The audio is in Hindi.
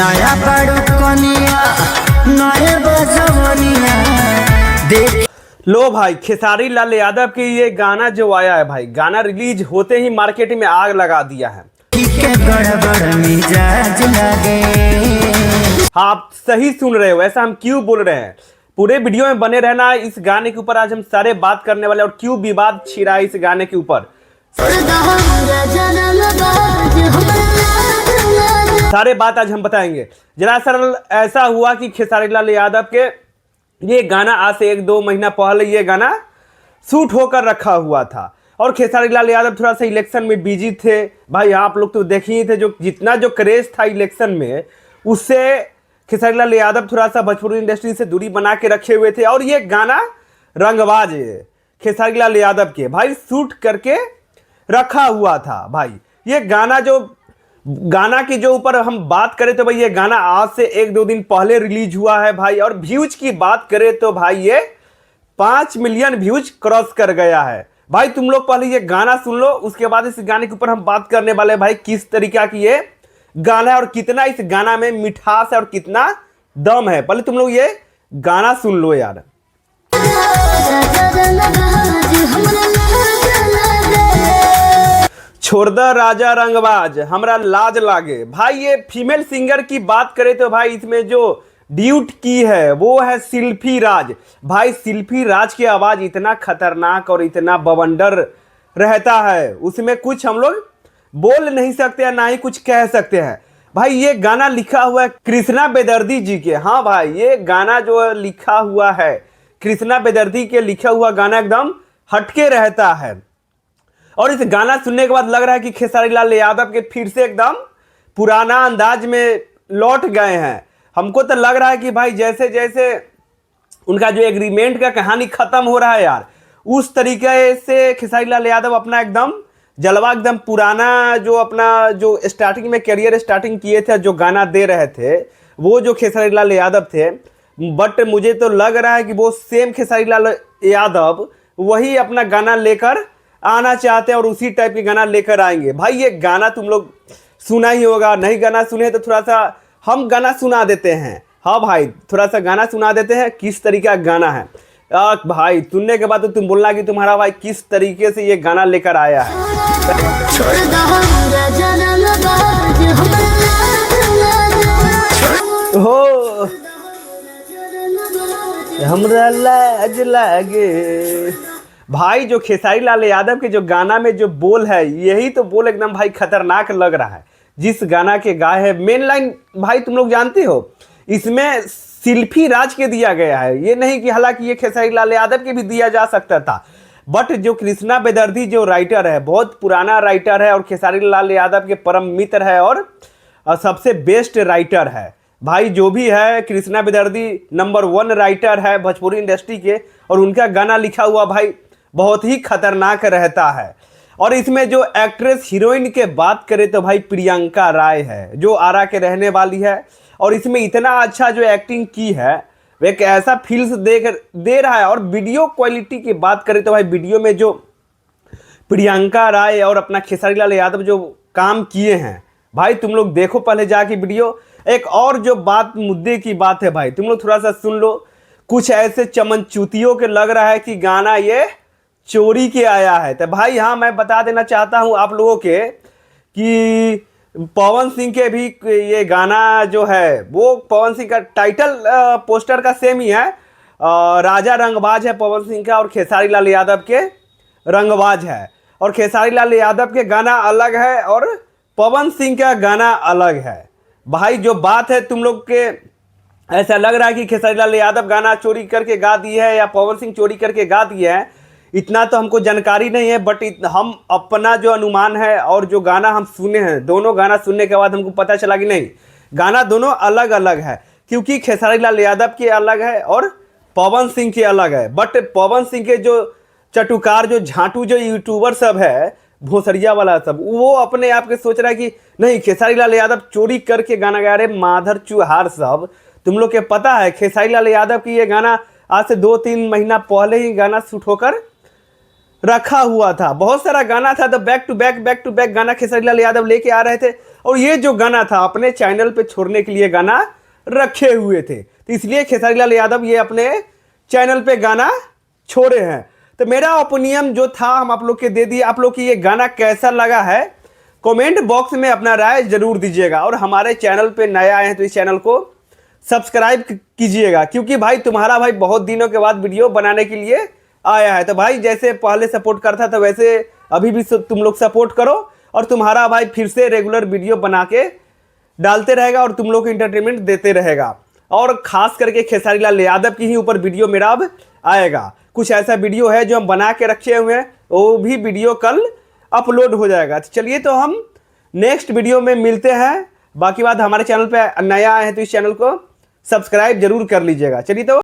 नया बड़ू कनिया नए बजवनिया देख। गड़बड़ मिजाज लगे। हाँ, आप सही सुन रहे हो। ऐसा हम क्यों बोल रहे हैं, पूरे वीडियो में बने रहना। इस गाने के ऊपर आज हम सारे बात करने वाले, और क्यों विवाद छिड़ा इस गाने के ऊपर, सारे बात आज हम बताएंगे। दरअसल ऐसा हुआ कि खेसारी लाल यादव के ये गाना आज से 1-2 महीना पहले ये गाना शूट होकर रखा हुआ था, और खेसारी लाल यादव थोड़ा सा इलेक्शन में बिजी थे भाई। आप लोग तो देख ही थे, जो जितना जो क्रेज था इलेक्शन में, उससे खेसारी लाल यादव थोड़ा सा भोजपुरी इंडस्ट्री से दूरी बना के रखे हुए थे। और ये गाना रंगबाज खेसारी लाल यादव के भाई शूट करके रखा हुआ था भाई। ये गाना की जो ऊपर हम बात करें तो भाई, ये गाना आज से 1-2 दिन पहले रिलीज हुआ है भाई। और व्यूज की बात करें तो भाई ये 5 मिलियन व्यूज क्रॉस कर गया है भाई। तुम लोग पहले ये गाना सुन लो, उसके बाद इस गाने के ऊपर हम बात करने वाले भाई, किस तरीका की ये गाना है और कितना इस गाना में मिठास है और कितना दम है। पहले तुम लोग ये गाना सुन लो यार। छोड़ द राजा रंगबाज हमरा लाज लागे भाई। ये फीमेल सिंगर की बात करें तो भाई, इसमें जो ड्यूट की है वो है शिल्पी राज भाई। शिल्पी राज की आवाज इतना खतरनाक और इतना बवंडर रहता है, उसमें कुछ हम लोग बोल नहीं सकते हैं, ना ही कुछ कह सकते हैं भाई। ये गाना लिखा हुआ है कृष्णा बेदर्दी जी के। हाँ भाई, ये गाना जो लिखा हुआ है कृष्णा बेदर्दी के लिखा हुआ गाना एकदम हटके रहता है। और इस गाना सुनने के बाद लग रहा है कि खेसारी लाल यादव के फिर से एकदम पुराना अंदाज में लौट गए हैं। हमको तो लग रहा है कि भाई जैसे जैसे उनका जो एग्रीमेंट का कहानी खत्म हो रहा है यार, उस तरीके से खेसारी लाल यादव अपना एकदम जलवा, एकदम पुराना जो अपना जो स्टार्टिंग में करियर स्टार्टिंग किए थे, जो गाना दे रहे थे वो जो खेसारी लाल यादव थे। बट मुझे तो लग रहा है कि वो सेम खेसारी लाल यादव वही अपना गाना लेकर आना चाहते हैं और उसी टाइप के गाना लेकर आएंगे भाई। ये गाना तुम लोग सुना ही होगा, नहीं गाना सुने तो थोड़ा सा हम गाना सुना देते हैं। हाँ भाई, थोड़ा सा गाना सुना देते हैं, किस तरीके का गाना है भाई। सुनने के बाद तो तुम बोलना कि तुम्हारा भाई किस तरीके से ये गाना लेकर आया है। हो हमरा लाज लागे भाई। जो खेसारी लाल यादव के जो गाना में जो बोल है, यही तो बोल एकदम भाई खतरनाक लग रहा है। जिस गाना के गाए है, मेन लाइन भाई तुम लोग जानते हो, इसमें शिल्पी राज के दिया गया है। ये नहीं कि हालांकि ये खेसारी लाल यादव के भी दिया जा सकता था, बट जो कृष्णा बेदर्दी जो राइटर है, बहुत पुराना राइटर है और खेसारी लाल यादव के परम मित्र है और सबसे बेस्ट राइटर है भाई। जो भी है कृष्णा बेदर्दी नंबर 1 राइटर है भोजपुरी इंडस्ट्री के, और उनका गाना लिखा हुआ भाई बहुत ही खतरनाक रहता है। और इसमें जो एक्ट्रेस हीरोइन के बात करें तो भाई प्रियंका राय है, जो आरा के रहने वाली है। और इसमें इतना अच्छा जो एक्टिंग की है, एक ऐसा फील्स दे रहा है। और वीडियो क्वालिटी की बात करें तो भाई, वीडियो में जो प्रियंका राय और अपना खेसारी लाल यादव जो काम किए हैं भाई, तुम लोग देखो पहले जाके वीडियो। एक और जो बात मुद्दे की बात है भाई, तुम लोग थोड़ा सा सुन लो। कुछ ऐसे चमनचूतियों के लग रहा है कि गाना ये चोरी के आया है। तो भाई हाँ, मैं बता देना चाहता हूँ आप लोगों के कि पवन सिंह के भी ये गाना जो है, वो पवन सिंह का टाइटल पोस्टर का सेम ही है। राजा रंगबाज है पवन सिंह का, और खेसारी लाल यादव के रंगबाज है। और खेसारी लाल यादव के गाना अलग है और पवन सिंह का गाना अलग है भाई। जो बात है तुम लोग के ऐसा लग रहा है कि खेसारी लाल यादव गाना चोरी करके गा दी है या पवन सिंह चोरी करके गा दिए है, इतना तो हमको जानकारी नहीं है। बट हम अपना जो अनुमान है और जो गाना हम सुने हैं, दोनों गाना सुनने के बाद हमको पता चला कि नहीं, गाना दोनों अलग अलग है। क्योंकि खेसारी लाल यादव के अलग है और पवन सिंह के अलग है। बट पवन सिंह के जो चटुकार, जो झांटू, जो यूट्यूबर सब है, भोसरिया वाला सब, वो अपने आप के सोच रहा है कि नहीं खेसारी लाल यादव चोरी करके गाना गा रहे। माधर चुहार सब, तुम लोग के पता है खेसारी लाल यादव की ये गाना आज से 2-3 महीना पहले ही गाना शूट होकर रखा हुआ था। बहुत सारा गाना था, तो बैक टू बैक गाना खेसारी लाल यादव लेके आ रहे थे। और ये जो गाना था अपने चैनल पे छोड़ने के लिए गाना रखे हुए थे, तो इसलिए खेसारी लाल यादव ये अपने चैनल पे गाना छोड़े हैं। तो मेरा ओपिनियन जो था हम आप लोग के दे दिए। आप लोग की ये गाना कैसा लगा है कमेंट बॉक्स में अपना राय जरूर दीजिएगा, और हमारे चैनल पे नया आए हैं तो इस चैनल को सब्सक्राइब कीजिएगा, क्योंकि भाई तुम्हारा भाई बहुत दिनों के बाद वीडियो बनाने के लिए आया है। तो भाई जैसे पहले सपोर्ट करता था वैसे अभी भी तुम लोग सपोर्ट करो, और तुम्हारा भाई फिर से रेगुलर वीडियो बना के डालते रहेगा और तुम लोग को इंटरटेनमेंट देते रहेगा। और खास करके खेसारी लाल यादव की ही ऊपर वीडियो मेरा अब आएगा। कुछ ऐसा वीडियो है जो हम बना के रखे हुए हैं, वो भी वीडियो कल अपलोड हो जाएगा। तो चलिए तो हम नेक्स्ट वीडियो में मिलते हैं। बाकी बात हमारे चैनल पे नया आए हैं तो इस चैनल को सब्सक्राइब जरूर कर लीजिएगा। चलिए तो